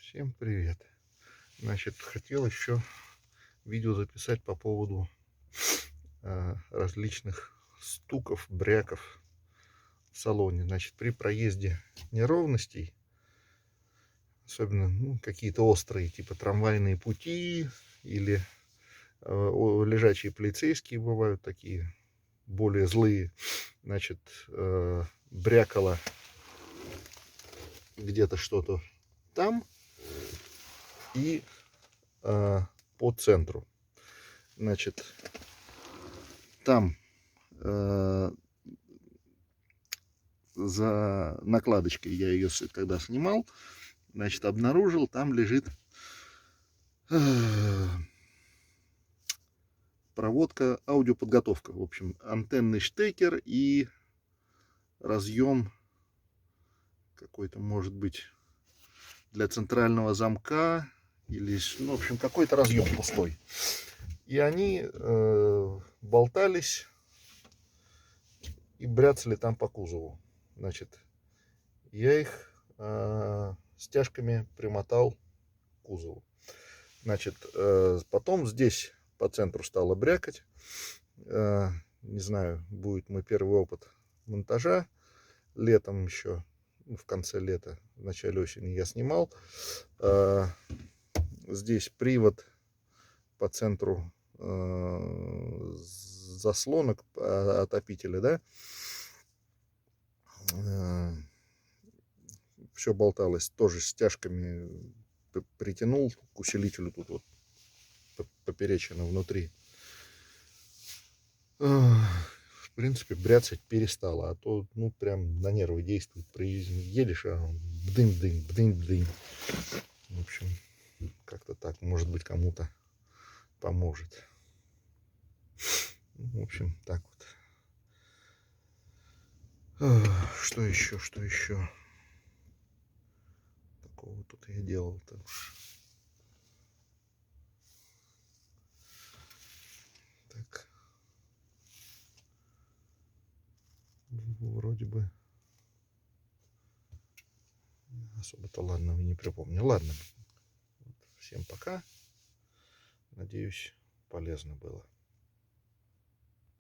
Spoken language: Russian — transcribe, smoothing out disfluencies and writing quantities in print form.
Всем привет. Значит, хотел еще видео записать по поводу различных стуков, бряков в салоне. Значит, при проезде неровностей, особенно какие-то острые, типа трамвайные пути или лежачие полицейские бывают такие, более злые, значит, брякало где-то что-то там и по центру. Значит, там за накладочкой я ее когда снимал, значит, обнаружил, там лежит проводка, аудиоподготовка. В общем, антенный штекер и разъем какой-то, может быть, для центрального замка или, ну, в общем, какой-то разъем пустой. И они болтались и бряцали там по кузову. Значит, я их стяжками примотал к кузову. Значит, потом здесь по центру стало брякать. Не знаю, будет мой первый опыт монтажа. Летом еще, в конце лета, в начале осени я снимал. Здесь привод по центру заслонок отопителя, да. Все болталось, тоже стяжками притянул к усилителю, тут вот поперечина внутри. В принципе, бряцать перестало, а то, ну, прям на нервы действует. Едешь, а бдынь-бдынь, бдынь-бдынь. В общем, как-то так, может быть, кому-то поможет. В общем, так вот. Что еще? Такого тут я делал-то. Так. Вроде бы особо-то ладного не припомню. Ладно. Всем пока. Надеюсь, полезно было.